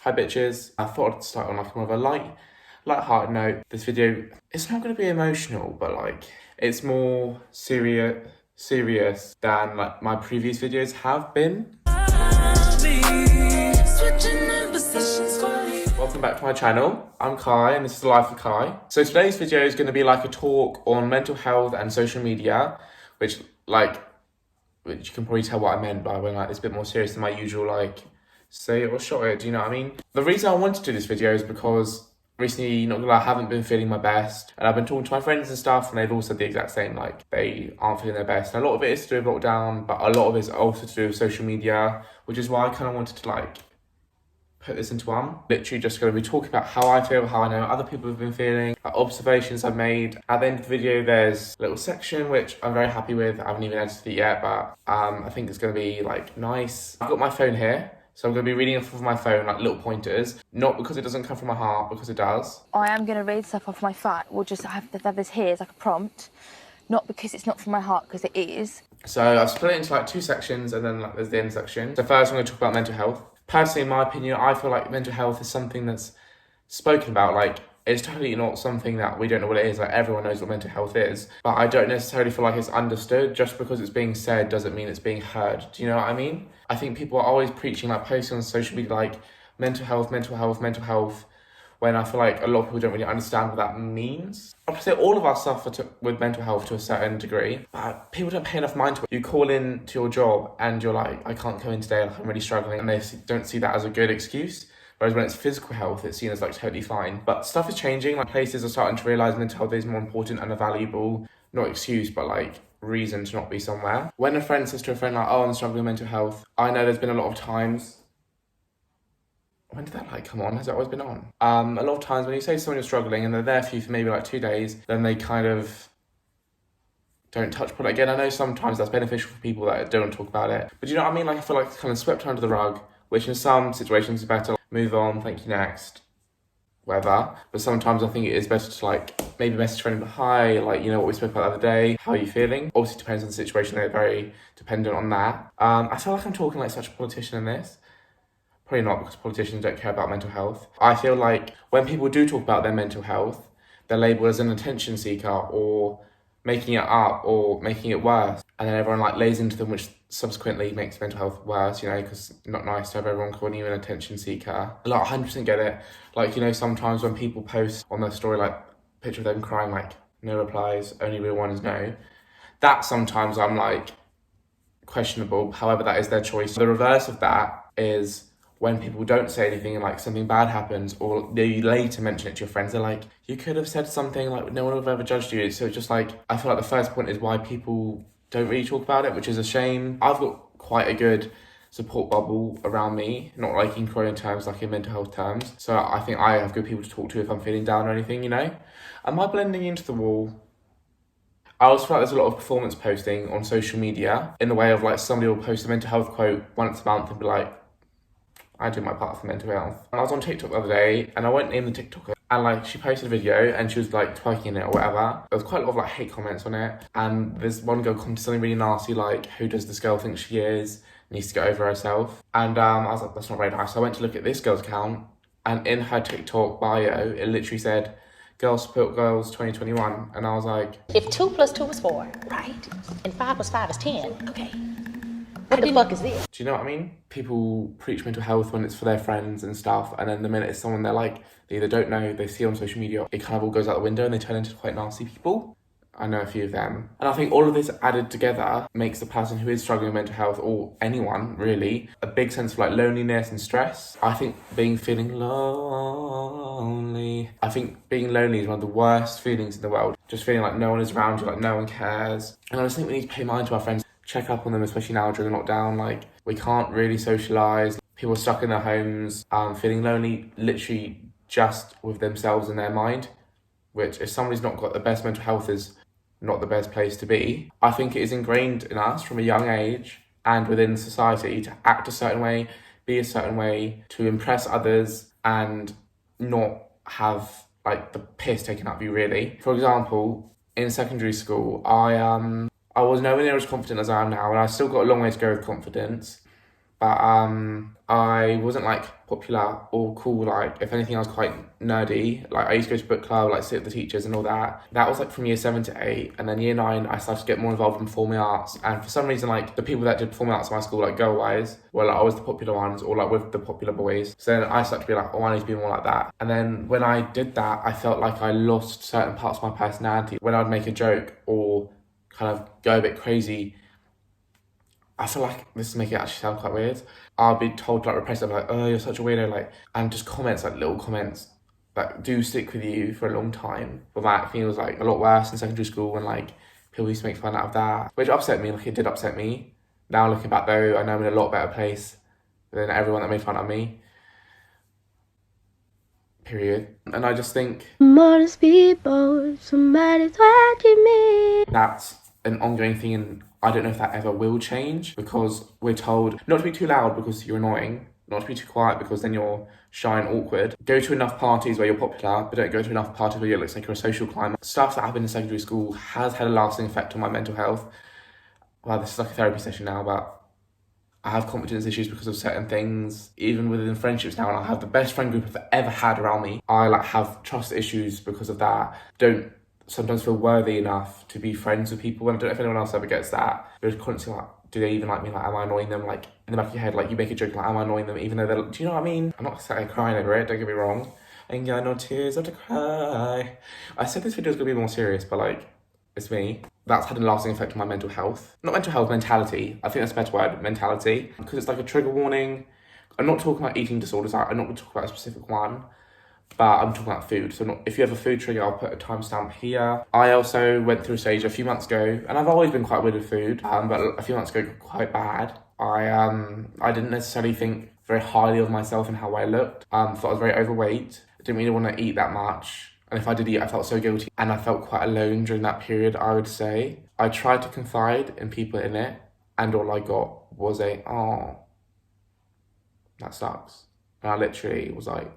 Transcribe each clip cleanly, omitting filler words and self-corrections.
Hi bitches. I thought I'd start on like more of a light-hearted note. This video, it's not going to be emotional, but like it's more serious than like my previous videos have been. Welcome back to my channel. I'm Kai and this is the Life of Kai. So today's video is going to be like a talk on mental health and social media, which you can probably tell what I meant by when like it's a bit more serious than my usual like say it or shot it, do you know what I mean? The reason I wanted to do this video is because recently, not gonna lie, I haven't been feeling my best, and I've been talking to my friends and stuff, and they've all said the exact same, like they aren't feeling their best. And a lot of it is to do with lockdown, but a lot of it is also to do with social media, which is why I kind of wanted to like put this into one. Literally just going to be talking about how I feel, how I know other people have been feeling, observations I've made. At the end of the video, there's a little section which I'm very happy with. I haven't even edited it yet, but I think it's going to be like nice. I've got my phone here, so I'm going to be reading off of my phone like little pointers, not because it doesn't come from my heart, because it does. I am going to read stuff off my phone. We'll just have this here as like a prompt, not because it's not from my heart, because it is. So I've split it into like two sections, and then like there's the end section. So first I'm going to talk about mental health. Personally, in my opinion, I feel like mental health is something that's spoken about. Like, it's totally not something that we don't know what it is. Like, everyone knows what mental health is. But I don't necessarily feel like it's understood. Just because it's being said doesn't mean it's being heard. Do you know what I mean? I think people are always preaching, like posting on social media, like mental health, when I feel like a lot of people don't really understand what that means. I'd say all of us suffer with mental health to a certain degree, but people don't pay enough mind to it. You call in to your job and you're like, I can't come in today, like I'm really struggling, and they don't see that as a good excuse. Whereas when it's physical health, it's seen as like totally fine. But stuff is changing. Like places are starting to realise mental health is more important and a valuable, not excuse, but like reason to not be somewhere. When a friend says to a friend like, oh, I'm struggling with mental health, I know there's been a lot of times. When did that light come on? Has it always been on? A lot of times when you say to someone you're struggling and they're there for you for maybe like 2 days, then they kind of don't touch upon it again. I know sometimes that's beneficial for people that don't talk about it. But do you know what I mean? Like I feel like it's kind of swept under the rug, which in some situations is better. Move on, thank you, next, whatever. But sometimes I think it is better to like maybe message a friend, hi, like you know what we spoke about the other day, how are you feeling? Obviously it depends on the situation, they're very dependent on that. I feel like I'm talking like such a politician in this. Probably not, because politicians don't care about mental health. I feel like when people do talk about their mental health, they're labelled as an attention seeker or making it up or making it worse. And then everyone like lays into them, which subsequently makes mental health worse, you know, because not nice to have everyone calling you an attention seeker. Like 100% get it. Like, you know, sometimes when people post on their story, like picture of them crying, like no replies, only real one is no. That sometimes I'm like questionable. However, that is their choice. The reverse of that is when people don't say anything and like something bad happens, or they later mention it to your friends, they're like, you could have said something, like no one would have ever judged you. So it's just like, I feel like the first point is why people don't really talk about it, which is a shame. I've got quite a good support bubble around me, not like in Korean terms, like in mental health terms. So I think I have good people to talk to if I'm feeling down or anything, you know? Am I blending into the wall? I also feel like there's a lot of performance posting on social media in the way of like somebody will post a mental health quote once a month and be like, I do my part for mental health. I was on TikTok the other day and I won't name the TikToker, and like she posted a video and she was like twerking in it or whatever. There was quite a lot of like hate comments on it, and there's one girl commented something really nasty like, who does this girl think she is? Needs to get over herself. And I was like, that's not very nice. So I went to look at this girl's account, and in her TikTok bio it literally said, Girls Support Girls 2021, and I was like, if 2 + 2 is 4, right, and 5 + 5 is 10, okay, what the fuck is this? do you know what I mean? People preach mental health when it's for their friends and stuff, and then the minute it's someone they're like, they either don't know, they see on social media, it kind of all goes out the window and they turn into quite nasty people. I know a few of them. And I think all of this added together makes the person who is struggling with mental health, or anyone really, a big sense of like loneliness and stress. I think being lonely is one of the worst feelings in the world. Just feeling like no one is around you, like no one cares. And I just think we need to pay mind to our friends, check up on them, especially now during lockdown. Like we can't really socialise. People are stuck in their homes, feeling lonely, literally just with themselves in their mind, which if somebody's not got the best mental health is not the best place to be. I think it is ingrained in us from a young age and within society to act a certain way, be a certain way, to impress others and not have like the piss taken out of you really. For example, in secondary school, I was nowhere near as confident as I am now, and I still got a long way to go with confidence. But I wasn't like popular or cool. Like if anything, I was quite nerdy. Like I used to go to book club, like sit with the teachers and all that. That was like from year 7 to 8, and then year 9, I started to get more involved in performing arts. And for some reason, like the people that did performing arts in my school, like girl-wise, were like always the popular ones, or like with the popular boys. So then I started to be like, oh, I need to be more like that. And then when I did that, I felt like I lost certain parts of my personality. When I'd make a joke or kind of go a bit crazy, I feel like this is making it actually sound quite weird. I'll be told to like repress it, like, oh, you're such a weirdo, like, and just comments, like little comments that do stick with you for a long time. But my acting was like a lot worse in secondary school when like people used to make fun out of that, which upset me, like it did upset me. Now looking back though, I know I'm in a lot better place than everyone that made fun of me. Period. And I just think Most people, somebody's watching me. that's an ongoing thing, and I don't know if that ever will change, because we're told not to be too loud because you're annoying, not to be too quiet because then you're shy and awkward. Go to enough parties where you're popular, but don't go to enough parties where you look like you're a social climber. Stuff that happened in secondary school has had a lasting effect on my mental health. Well, this is like a therapy session now, but I have confidence issues because of certain things, even within friendships now, and I have the best friend group I've ever had around me. I like have trust issues because of that. Don't sometimes feel worthy enough to be friends with people, and I don't know if anyone else ever gets that. They're constantly like, do they even like me? Like, am I annoying them? Like, in the back of your head, like, you make a joke, like, am I annoying them? Even though they're, do you know what I mean? I'm not sat here crying over it, don't get me wrong. I ain't got no tears left to cry. I said this video is gonna be more serious, but like, it's me. That's had a lasting effect on my mental health. Not mental health, mentality. I think that's a better word, mentality. Because it's like a trigger warning. I'm not talking about eating disorders, I'm not going to talk about a specific one, but I'm talking about food. So if you have a food trigger, I'll put a timestamp here. I also went through a stage a few months ago, and I've always been quite weird with food, but a few months ago, quite bad. I didn't necessarily think very highly of myself and how I looked. Thought I was very overweight. I didn't really want to eat that much. And if I did eat, I felt so guilty. And I felt quite alone during that period, I would say. I tried to confide in people in it, and all I got was oh, that sucks. And I literally was like,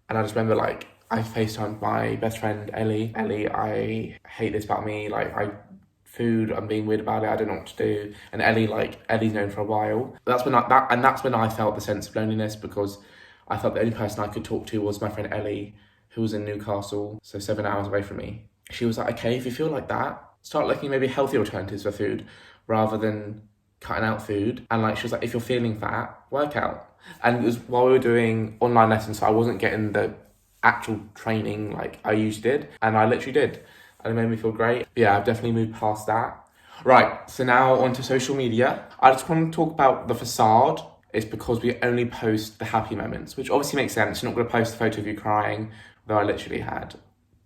and I just remember like, I FaceTimed my best friend, Ellie. Ellie, I hate this about me. Like, food, I'm being weird about it, I don't know what to do. And Ellie's known for a while. That's when I felt the sense of loneliness, because I felt the only person I could talk to was my friend Ellie, who was in Newcastle, so 7 hours away from me. She was like, okay, if you feel like that, start looking maybe healthy alternatives for food rather than cutting out food. And like, she was like, if you're feeling fat, work out. And it was while we were doing online lessons, so I wasn't getting the actual training like I usually did. And I literally did. And it made me feel great. But yeah, I've definitely moved past that. Right, so now onto social media. I just want to talk about the facade. It's because we only post the happy moments, which obviously makes sense. You're not going to post a photo of you crying, though I literally had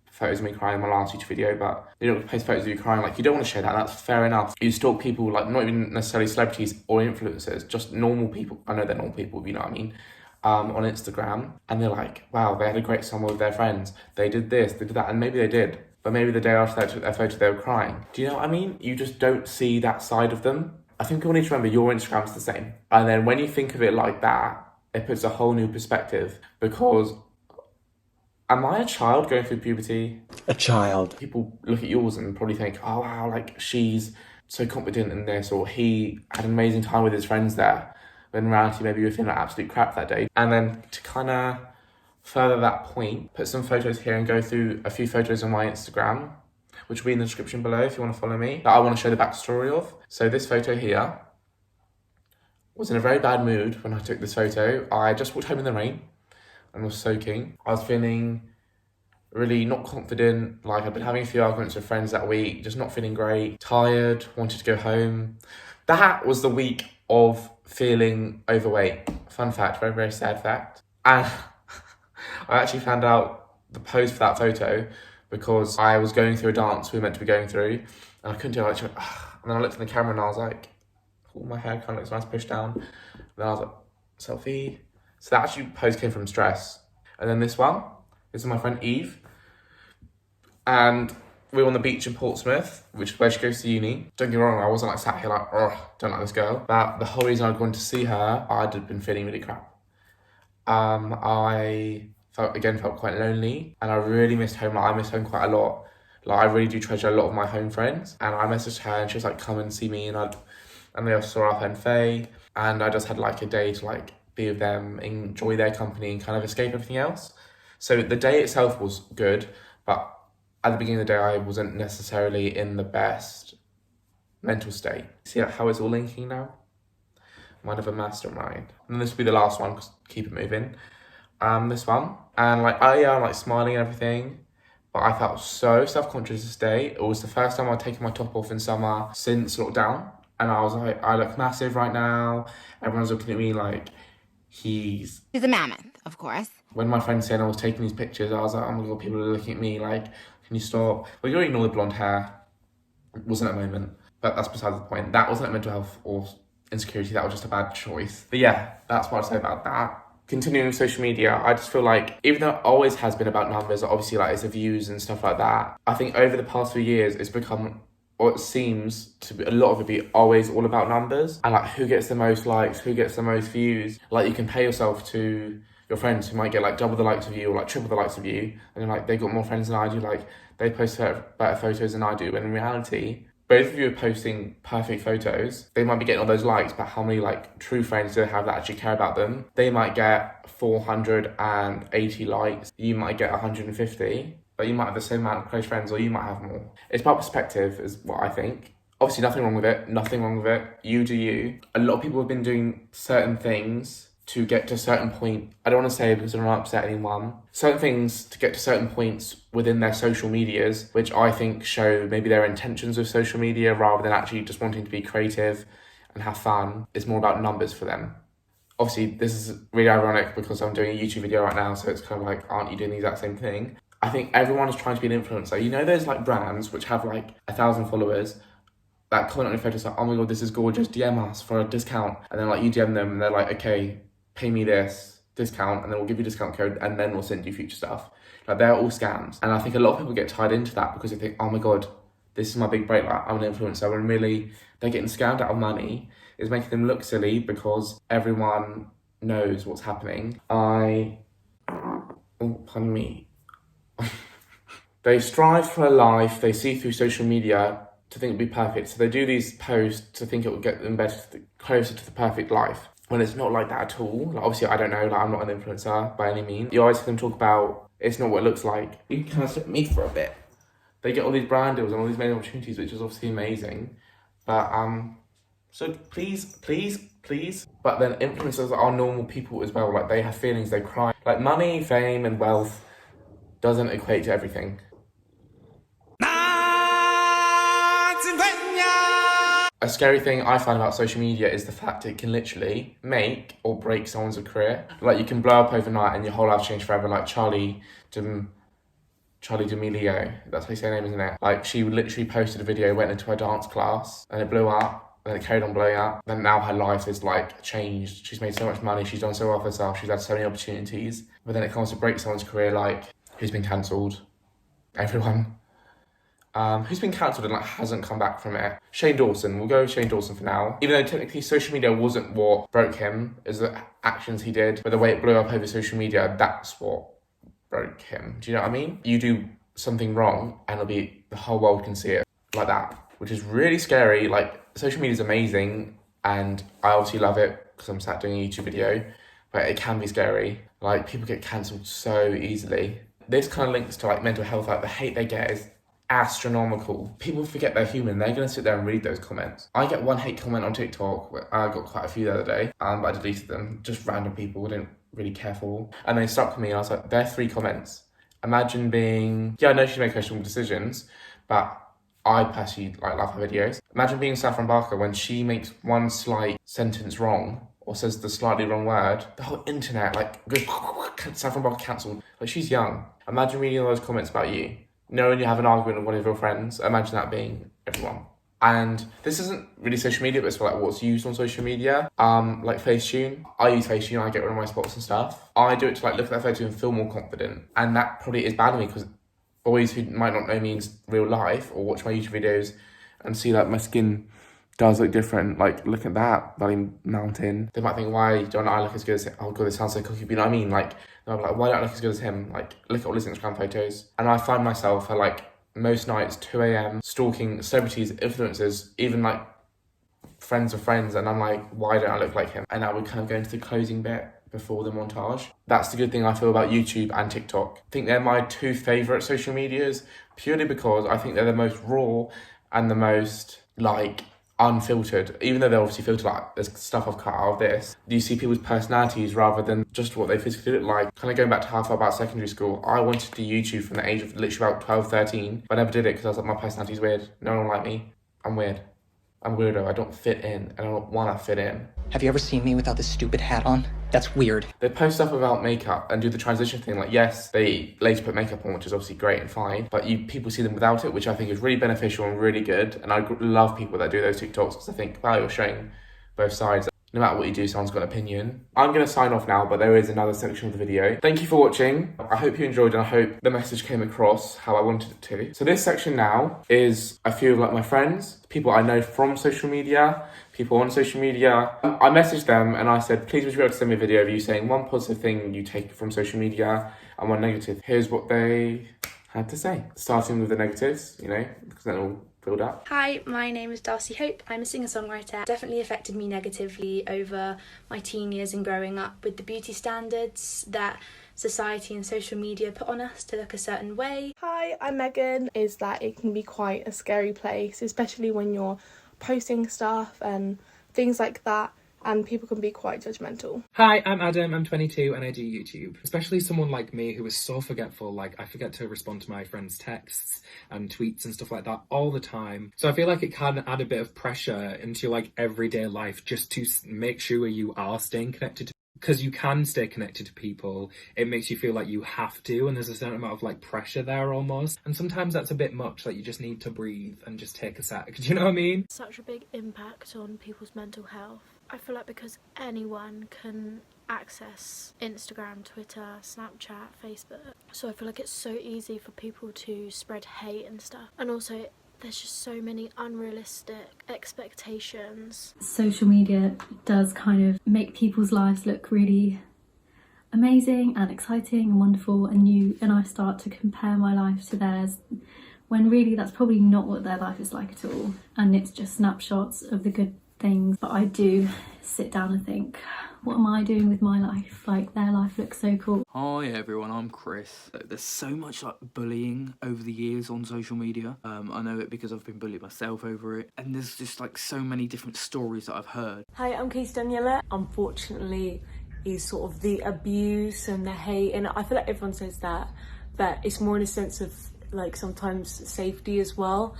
photos of me crying in my last YouTube video, but you're not going to post photos of you crying. Like, you don't want to share that, that's fair enough. You stalk people, like, not even necessarily celebrities or influencers, just normal people. I know they're normal people, you know what I mean? On Instagram, and they're like, wow, they had a great summer with their friends. They did this, they did that, and maybe they did. But maybe the day after they took their photo, they were crying. Do you know what I mean? You just don't see that side of them. I think people need to remember your Instagram's the same. And then when you think of it like that, it puts a whole new perspective, because am I a child going through puberty? A child. People look at yours and probably think, oh wow, like she's so confident in this, or he had an amazing time with his friends there. But in reality, maybe you're feeling like absolute crap that day. And then to kind of further that point, put some photos here and go through a few photos on my Instagram, which will be in the description below if you want to follow me, that I want to show the backstory of. So this photo here was in a very bad mood when I took this photo. I just walked home in the rain and was soaking. I was feeling really not confident, like I'd been having a few arguments with friends that week, just not feeling great, tired, wanted to go home. That was the week of feeling overweight. Fun fact, very, very sad fact. And I actually found out the pose for that photo because I was going through a dance we were meant to be going through, and I couldn't do it. And then I looked in the camera and I was like, oh, my hair kind of looks nice pushed down. And then I was like, selfie. So that actually pose came from stress. And then this is my friend Eve. And we were on the beach in Portsmouth, which is where she goes to uni. Don't get me wrong, I wasn't like sat here like, oh, don't like this girl. But the whole reason I'd gone to see her, I'd been feeling really crap. I felt quite lonely, and I really missed home. Like, I miss home quite a lot. Like, I really do treasure a lot of my home friends. And I messaged her and she was like, come and see me. And and they also saw our friend Faye, and I just had like a day to like be with them, enjoy their company, and kind of escape everything else. So the day itself was good, but at the beginning of the day, I wasn't necessarily in the best mental state. See how it's all linking now? Mind of a mastermind. And this will be the last one, because keep it moving. This one, and like I'm like smiling and everything, but I felt so self-conscious this day. It was the first time I'd taken my top off in summer since lockdown, and I was like, I look massive right now. Everyone's looking at me like he's a mammoth, of course. When my friend said I was taking these pictures, I was like, oh my god, people are looking at me like, can you stop? Well, you already know the blonde hair. It wasn't a moment, but that's besides the point. That wasn't mental health or insecurity, that was just a bad choice. But yeah, that's what I'd say about that. Continuing with social media, I just feel like, even though it always has been about numbers, obviously like it's the views and stuff like that, I think over the past few years, it's become, or it seems to be, a lot of it be always all about numbers, and like who gets the most likes, who gets the most views. Like you compare yourself to your friends who might get like double the likes of you or like triple the likes of you, and then like they got more friends than I do, like they post better photos than I do, and in reality, both of you are posting perfect photos. They might be getting all those likes, but how many like true friends do they have that actually care about them? They might get 480 likes. You might get 150, but you might have the same amount of close friends, or you might have more. It's about perspective is what I think. Obviously nothing wrong with it, nothing wrong with it. You do you. A lot of people have been doing certain things to get to a certain point. I don't want to say because I don't want to upset anyone. Certain things to get to certain points within their social medias, which I think show maybe their intentions with social media rather than actually just wanting to be creative and have fun. It's more about numbers for them. Obviously, this is really ironic because I'm doing a YouTube video right now, so it's kind of like, aren't you doing the exact same thing? I think everyone is trying to be an influencer. You know, there's like brands which have like 1,000 followers that comment on your photos like, oh my god, this is gorgeous, DM us for a discount. And then like you DM them and they're like, okay, pay me this discount and then we'll give you a discount code and then we'll send you future stuff. Like they're all scams. And I think a lot of people get tied into that because they think, oh my god, this is my big break, like I'm an influencer, when really they're getting scammed out of money. It's making them look silly because everyone knows what's happening. Oh, pardon me. They strive for a life they see through social media to think it'll be perfect. So they do these posts to think it will get them closer to the perfect life, when it's not like that at all. Like, obviously, I don't know, like I'm not an influencer by any means. You always hear them talk about it's not what it looks like. You can kind of sit me for a bit. They get all these brand deals and all these many opportunities, which is obviously amazing. But so please. But then influencers are normal people as well. Like they have feelings, they cry. Like money, fame, and wealth doesn't equate to everything. A scary thing I find about social media is the fact it can literally make or break someone's career. Like you can blow up overnight and your whole life change forever. Like Charlie D'Amelio, that's how you say her name, isn't it? Like she literally posted a video, went into her dance class and it blew up. And it carried on blowing up. Then now her life is like changed. She's made so much money. She's done so well for herself. She's had so many opportunities. But then it comes to break someone's career, like who's been cancelled? Everyone. Who's been cancelled and like hasn't come back from it? Shane Dawson. We'll go with Shane Dawson for now. Even though technically social media wasn't what broke him, is the actions he did, but the way it blew up over social media, that's what broke him. Do you know what I mean? You do something wrong and the whole world can see it like that, which is really scary. Like social media is amazing and I obviously love it because I'm sat doing a YouTube video, but it can be scary. Like people get cancelled so easily. This kind of links to like mental health. Like the hate they get is astronomical. People forget they're human. They're going to sit there and read those comments. I get one hate comment on TikTok. I got quite a few the other day, but I deleted them. Just random people I didn't really care for. And they stuck with me and I was like, they're 3 comments. Imagine being, I know she made questionable decisions, but I personally love her videos. Imagine being Saffron Barker when she makes one slight sentence wrong or says the slightly wrong word. The whole internet goes, Saffron Barker cancelled. Like she's young. Imagine reading all those comments about you. Knowing you have an argument with one of your friends, imagine that being everyone. And this isn't really social media, but it's for what's used on social media. Like Facetune. I use Facetune, I get rid of my spots and stuff. I do it to look at that photo and feel more confident. And that probably is bad for me because boys who might not know me in real life or watch my YouTube videos and see my skin does look different, look at that bloody mountain. They might think, why don't I look as good as him? Oh god, this sounds so cocky, but you know what I mean? They'll be like, why don't I look as good as him? Look at all his Instagram photos. And I find myself at most nights, 2 a.m, stalking celebrities, influencers, even friends of friends, and I'm like, why don't I look like him? And now we kind of go into the closing bit before the montage. That's the good thing I feel about YouTube and TikTok. I think they're my two favourite social medias, purely because I think they're the most raw and the most, like, unfiltered. Even though they're obviously filtered, like, there's stuff I've cut out of this. You see people's personalities rather than just what they physically look like. Kind of going back to how I felt about secondary school, I wanted to do YouTube from the age of literally about 12, 13, but I never did it because I was like, my personality's weird. No one will like me. I'm weird. I'm a weirdo. I don't fit in, and I don't want to fit in. Have you ever seen me without this stupid hat on? That's weird. They post stuff about makeup and do the transition thing. Like, yes, they later put makeup on, which is obviously great and fine, but people see them without it, which I think is really beneficial and really good. And I love people that do those TikToks because I think, wow, you're showing both sides. No matter what you do, someone's got an opinion. I'm going to sign off now, but there is another section of the video. Thank you for watching. I hope you enjoyed, and I hope the message came across how I wanted it to. So this section now is a few of like my friends, people I know from social media, people on social media. I messaged them and I said, please would you be able to send me a video of you saying one positive thing you take from social media and one negative. Here's what they had to say. Starting with the negatives, you know, because then it'll build up. Hi, my name is Darcy Hope. I'm a singer-songwriter. Definitely affected me negatively over my teen years and growing up with the beauty standards that society and social media put on us to look a certain way. Hi, I'm Megan. Is that it can be quite a scary place, especially when you're posting stuff and things like that, and people can be quite judgmental. Hi, I'm Adam, I'm 22 and I do YouTube. Especially someone like me who is so forgetful, like I forget to respond to my friends' texts and tweets and stuff like that all the time. So I feel like it can add a bit of pressure into like everyday life just to make sure you are staying connected to, because you can stay connected to people. It makes you feel like you have to, and there's a certain amount of like pressure there almost. And sometimes that's a bit much, like you just need to breathe and just take a sec. Do you know what I mean? Such a big impact on people's mental health. I feel like because anyone can access Instagram, Twitter, Snapchat, Facebook, so I feel like it's so easy for people to spread hate and stuff. And also there's just so many unrealistic expectations. Social media does kind of make people's lives look really amazing and exciting and wonderful, and I start to compare my life to theirs when really that's probably not what their life is like at all, and it's just snapshots of the good things. But I do sit down and think, what am I doing with my life? Like, their life looks so cool. Hi everyone, I'm Chris. There's so much like bullying over the years on social media. I know it because I've been bullied myself over it, and there's just like so many different stories that I've heard. Hi, I'm Keith Daniela. Unfortunately, is sort of the abuse and the hate, and I feel like everyone says that, but it's more in a sense of like sometimes safety as well.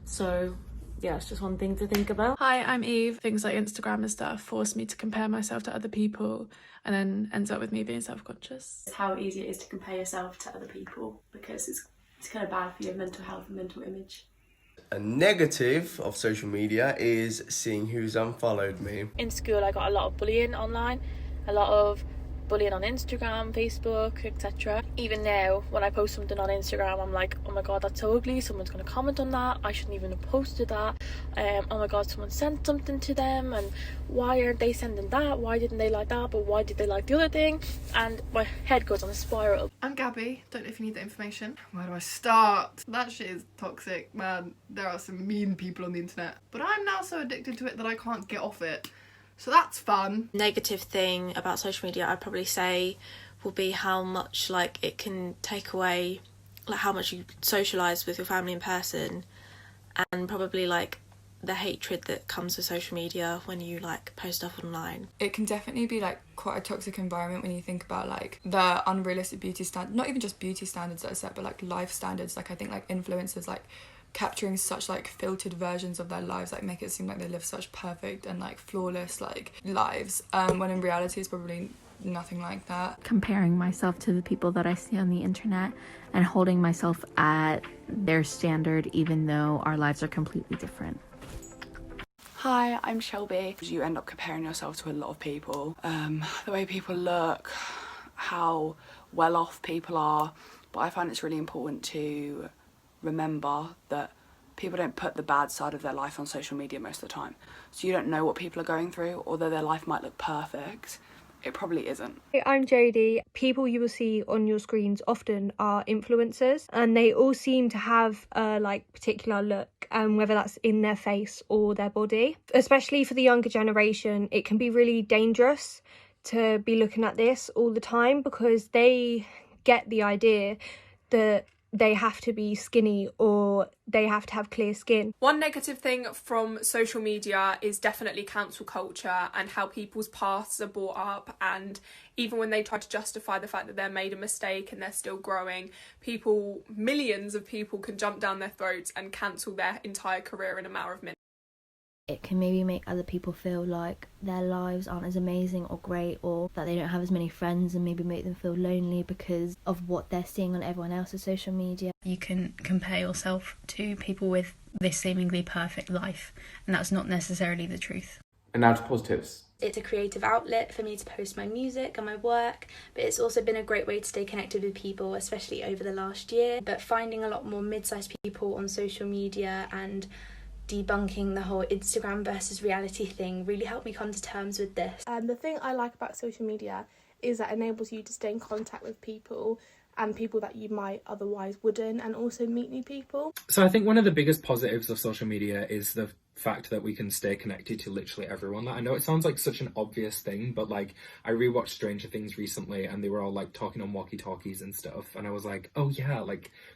So yeah, it's just one thing to think about. Hi, I'm Eve. Things like Instagram and stuff force me to compare myself to other people, and then ends up with me being self-conscious. It's how easy it is to compare yourself to other people, because it's kind of bad for your mental health and mental image. A negative of social media is seeing who's unfollowed me. In school I got a lot of bullying online, a lot of bullying on Instagram, Facebook, etc. Even now, when I post something on Instagram, I'm like, oh my god, that's so ugly, someone's going to comment on that, I shouldn't even have posted that. Oh my god, someone sent something to them, and why aren't they sending that? Why didn't they like that, but why did they like the other thing? And my head goes on a spiral. I'm Gabby, don't know if you need that information. Where do I start? That shit is toxic, man. There are some mean people on the internet, but I'm now so addicted to it that I can't get off it. So that's fun. Negative thing about social media, I'd probably say, will be how much like it can take away, like how much you socialise with your family in person, and probably like the hatred that comes with social media when you like post stuff online. It can definitely be like quite a toxic environment when you think about like the unrealistic beauty standards, not even just beauty standards that are set, but like life standards. Like I think like influencers like capturing such like filtered versions of their lives, like make it seem like they live such perfect and like flawless like lives, when in reality it's probably nothing like that. Comparing myself to the people that I see on the internet and holding myself at their standard even though our lives are completely different. Hi, I'm Shelby. You end up comparing yourself to a lot of people, the way people look, how well off people are, but I find it's really important to remember that people don't put the bad side of their life on social media most of the time. So you don't know what people are going through. Although their life might look perfect, it probably isn't. Hey, I'm Jodie. People you will see on your screens often are influencers, and they all seem to have a particular look, whether that's in their face or their body. Especially for the younger generation, it can be really dangerous to be looking at this all the time because they get the idea that they have to be skinny or they have to have clear skin. One negative thing from social media is definitely cancel culture and how people's paths are brought up, and even when they try to justify the fact that they made a mistake and they're still growing, millions of people can jump down their throats and cancel their entire career in a matter of minutes. It can maybe make other people feel like their lives aren't as amazing or great, or that they don't have as many friends, and maybe make them feel lonely because of what they're seeing on everyone else's social media. You can compare yourself to people with this seemingly perfect life, and that's not necessarily the truth. And now to positives. It's a creative outlet for me to post my music and my work, but it's also been a great way to stay connected with people, especially over the last year. But finding a lot more mid-sized people on social media and debunking the whole Instagram versus reality thing really helped me come to terms with this. The thing I like about social media is that it enables you to stay in contact with people and people that you might otherwise wouldn't, and also meet new people. So I think one of the biggest positives of social media is the fact that we can stay connected to literally everyone. I know it sounds like such an obvious thing, but I rewatched Stranger Things recently and they were all talking on walkie-talkies and stuff, and I was like, oh yeah,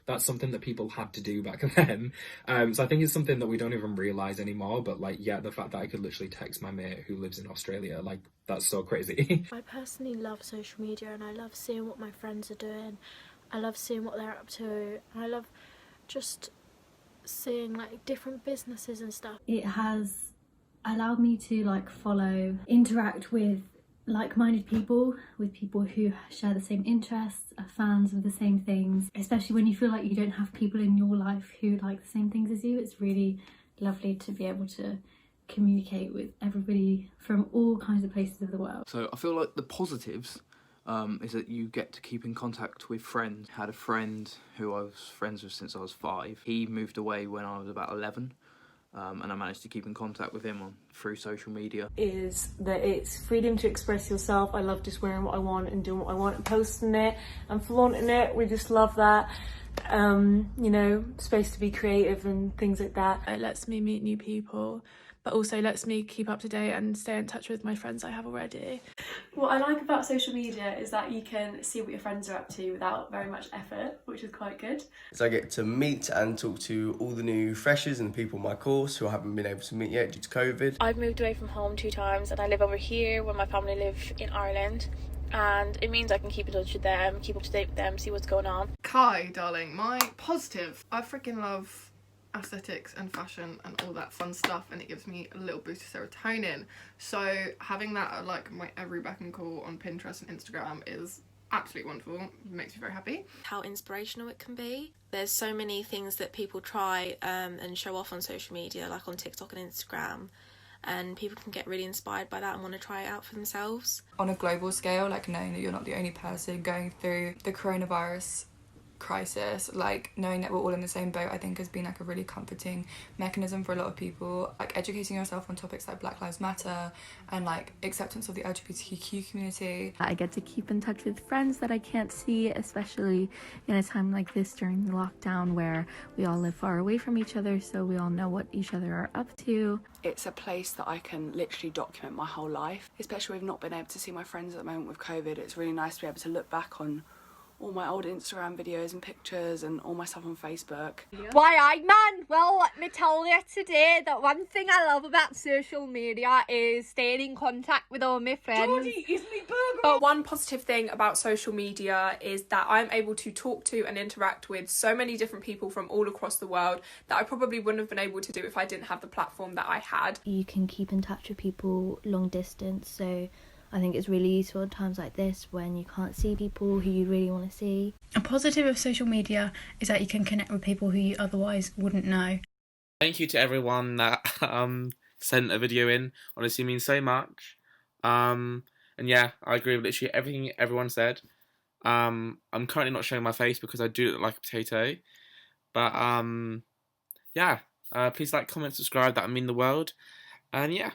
that's something that people had to do back then. So I think it's something that we don't even realise anymore, but the fact that I could literally text my mate who lives in Australia, that's so crazy. I personally love social media and I love seeing what my friends are doing. I love seeing what they're up to. I love just seeing different businesses and stuff. It has allowed me to interact with like-minded people, with people who share the same interests, are fans of the same things, especially when you feel like you don't have people in your life who like the same things as you. It's really lovely to be able to communicate with everybody from all kinds of places of the world. So I feel like the positives is that you get to keep in contact with friends. I had a friend who I was friends with since I was 5. He moved away when I was about 11. And I managed to keep in contact with him through social media. Is that it's freedom to express yourself. I love just wearing what I want and doing what I want and posting it and flaunting it. We just love that. Space to be creative and things like that. It lets me meet new people, but also lets me keep up to date and stay in touch with my friends I have already. What I like about social media is that you can see what your friends are up to without very much effort, which is quite good. So I get to meet and talk to all the new freshers and people in my course who I haven't been able to meet yet due to COVID. I've moved away from home 2 times and I live over here where my family live in Ireland, and it means I can keep in touch with them, keep up to date with them, see what's going on. Kai, darling, my positive. I freaking love aesthetics and fashion and all that fun stuff, and it gives me a little boost of serotonin. So having that at my every beck and call on Pinterest and Instagram is absolutely wonderful. It makes me very happy. How inspirational it can be. There's so many things that people try and show off on social media, like on TikTok and Instagram, and people can get really inspired by that and want to try it out for themselves. On a global scale, knowing that you're not the only person going through the coronavirus crisis, knowing that we're all in the same boat, I think has been a really comforting mechanism for a lot of people. Educating yourself on topics like Black Lives Matter and acceptance of the LGBTQ community. I get to keep in touch with friends that I can't see, especially in a time like this during the lockdown where we all live far away from each other, so we all know what each other are up to. It's a place that I can literally document my whole life, especially with not being able to see my friends at the moment with COVID. It's really nice to be able to look back on all my old Instagram videos and pictures and all my stuff on Facebook. Why, aye man, well let me tell you today that one thing I love about social media is staying in contact with all my friends. Geordie, is me burger. But one positive thing about social media is that I'm able to talk to and interact with so many different people from all across the world that I probably wouldn't have been able to do if I didn't have the platform that I had. You can keep in touch with people long distance, so I think it's really useful at times like this when you can't see people who you really want to see. A positive of social media is that you can connect with people who you otherwise wouldn't know. Thank you to everyone that sent a video in. Honestly, means so much. And yeah, I agree with literally everything everyone said. I'm currently not showing my face because I do look like a potato. But yeah, please comment, subscribe. That would mean the world. And yeah.